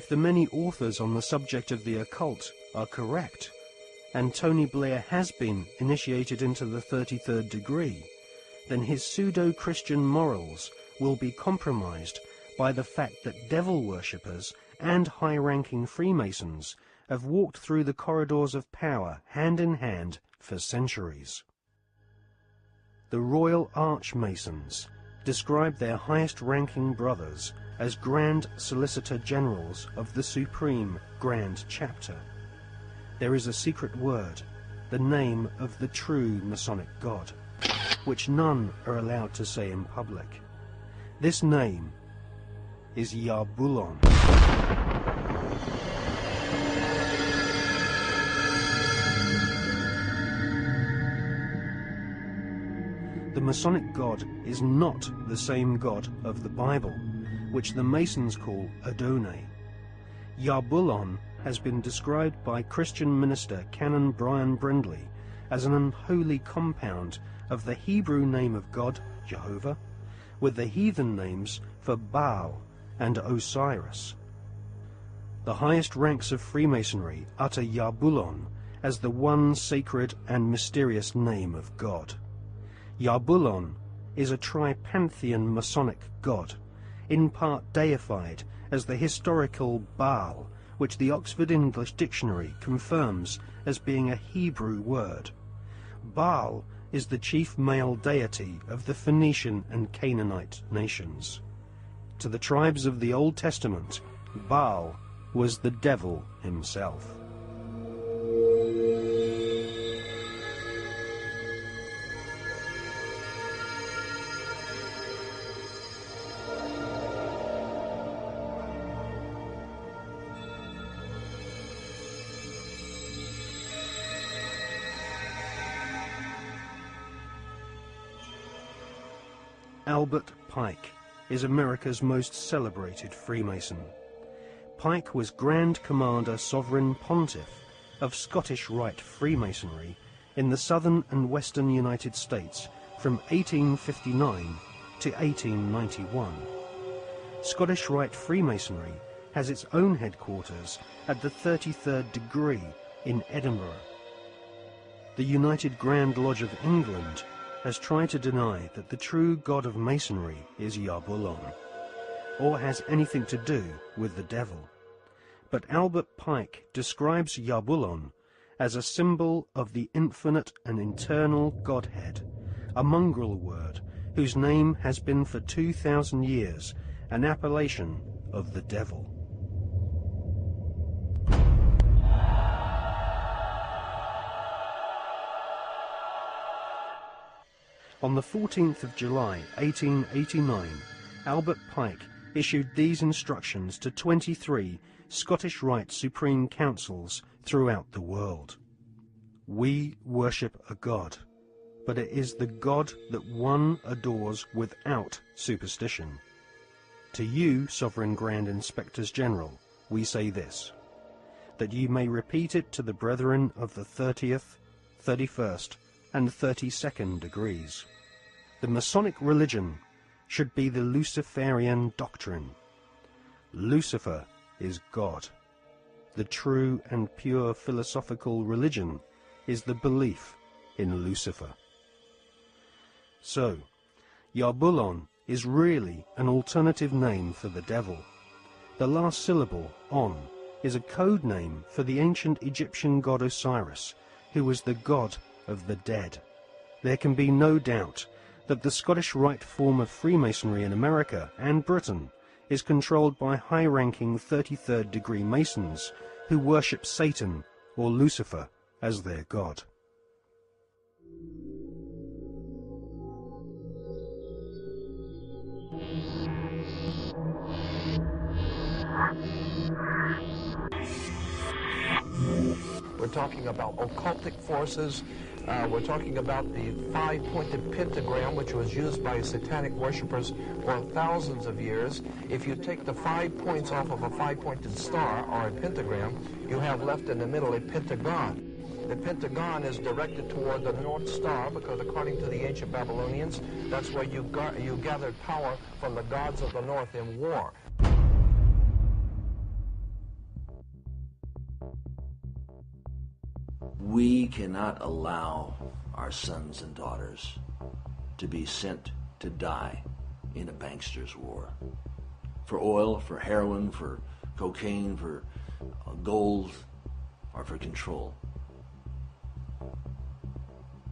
if the many authors on the subject of the occult are correct, and Tony Blair has been initiated into the 33rd degree, then his pseudo-Christian morals will be compromised by the fact that devil worshippers and high-ranking Freemasons have walked through the corridors of power hand in hand for centuries. The Royal Archmasons describe their highest-ranking brothers as Grand Solicitor Generals of the Supreme Grand Chapter. There is a secret word, the name of the true Masonic God, which none are allowed to say in public. This name is Yarbulon. The Masonic God is not the same God of the Bible, which the Masons call Adonai. Yarbulon has been described by Christian minister Canon Brian Brindley as an unholy compound of the Hebrew name of God, Jehovah, with the heathen names for Baal and Osiris. The highest ranks of Freemasonry utter Yarbulon as the one sacred and mysterious name of God. Yarbulon is a tripantheon Masonic god, in part deified as the historical Baal, which the Oxford English Dictionary confirms as being a Hebrew word. Baal is the chief male deity of the Phoenician and Canaanite nations. To the tribes of the Old Testament, Baal was the devil himself. Albert Pike is America's most celebrated Freemason. Pike was Grand Commander Sovereign Pontiff of Scottish Rite Freemasonry in the southern and western United States from 1859 to 1891. Scottish Rite Freemasonry has its own headquarters at the 33rd degree in Edinburgh. The United Grand Lodge of England has tried to deny that the true god of Masonry is Yarbulon, or has anything to do with the devil. But Albert Pike describes Yarbulon as a symbol of the infinite and eternal Godhead, a mongrel word whose name has been for 2,000 years an appellation of the devil. On the 14th of July 1889, Albert Pike issued these instructions to 23 Scottish Rite Supreme Councils throughout the world. We worship a God, but it is the God that one adores without superstition. To you, Sovereign Grand Inspectors General, we say this, that you may repeat it to the brethren of the 30th, 31st, and 32nd degrees. The Masonic religion should be the Luciferian doctrine. Lucifer is God. The true and pure philosophical religion is the belief in Lucifer. So, Yarbulon is really an alternative name for the devil. The last syllable, on, is a code name for the ancient Egyptian god Osiris, who was the god of the dead. There can be no doubt that the Scottish Rite form of Freemasonry in America and Britain is controlled by high-ranking 33rd degree Masons who worship Satan or Lucifer as their god. We're talking about occultic forces. We're talking about the five-pointed pentagram, which was used by satanic worshippers for thousands of years. If you take the 5 points off of a five-pointed star, or a pentagram, you have left in the middle a pentagon. The pentagon is directed toward the North Star because, according to the ancient Babylonians, that's where you gathered power from the gods of the North in war. We cannot allow our sons and daughters to be sent to die in a bankster's war. For oil, for heroin, for cocaine, for gold, or for control.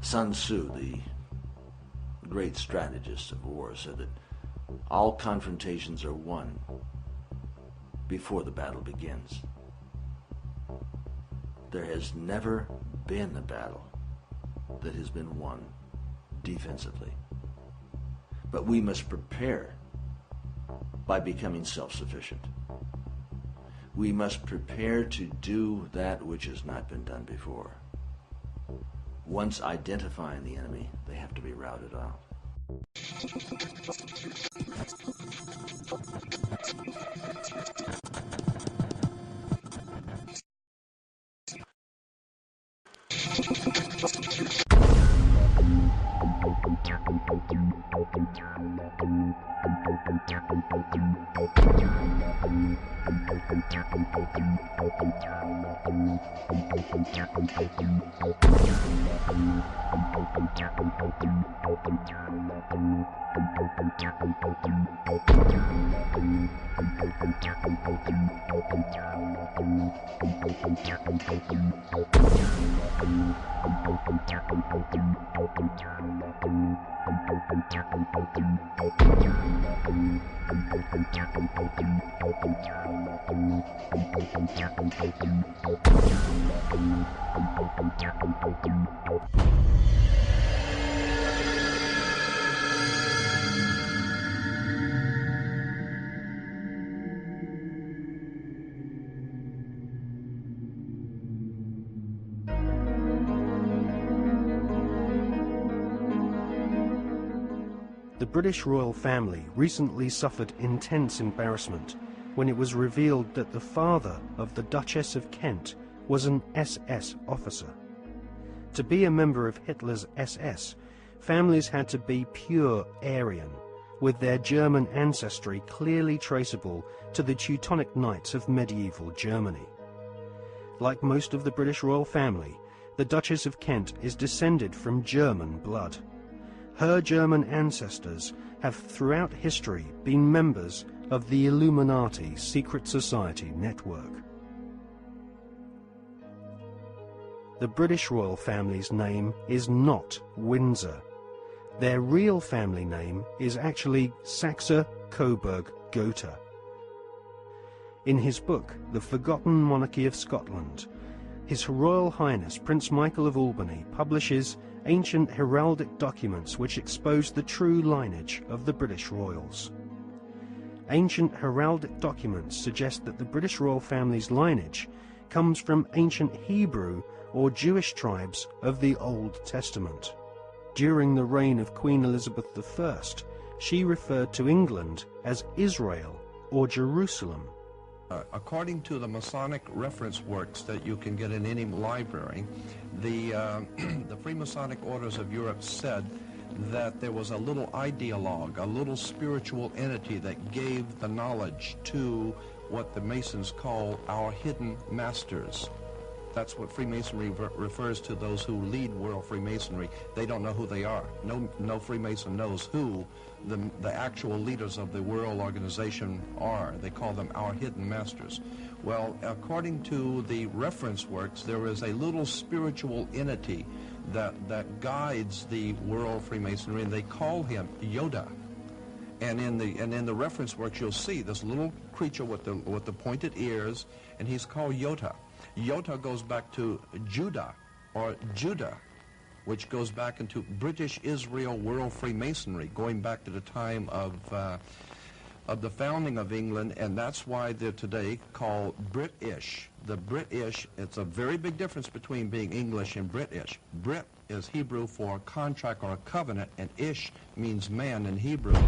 Sun Tzu, the great strategist of war, said that all confrontations are won before the battle begins. There has never been a battle that has been won defensively. But we must prepare by becoming self-sufficient. We must prepare to do that which has not been done before. Once identifying the enemy, they have to be routed out. The British royal family recently suffered intense embarrassment when it was revealed that the father of the Duchess of Kent was an SS officer. To be a member of Hitler's SS, families had to be pure Aryan, with their German ancestry clearly traceable to the Teutonic Knights of medieval Germany. Like most of the British royal family, the Duchess of Kent is descended from German blood. Her German ancestors have throughout history been members of the Illuminati secret society network. The British royal family's name is not Windsor. Their real family name is actually Saxe-Coburg-Gotha. In his book, The Forgotten Monarchy of Scotland, His Royal Highness Prince Michael of Albany publishes ancient heraldic documents which expose the true lineage of the British royals. Ancient heraldic documents suggest that the British royal family's lineage comes from ancient Hebrew or Jewish tribes of the Old Testament. During the reign of Queen Elizabeth I, she referred to England as Israel or Jerusalem. According to the Masonic reference works that you can get in any library, the Freemasonic Orders of Europe said that there was a little ideologue, a little spiritual entity that gave the knowledge to what the Masons call our hidden masters. That's what Freemasonry refers to those who lead world Freemasonry. They don't know who they are. No Freemason knows who the actual leaders of the world organization are. They call them our hidden masters. Well, according to the reference works, there is a little spiritual entity that guides the world Freemasonry, and they call him Yoda. And in the reference works, you'll see this little creature with the pointed ears, and he's called Yota. Yota goes back to Judah, or Judah, which goes back into British Israel World Freemasonry, going back to the time of the founding of England, and that's why they're today called British. The British, it's a very big difference between being English and British. Brit is Hebrew for contract or a covenant, and Ish means man in Hebrew.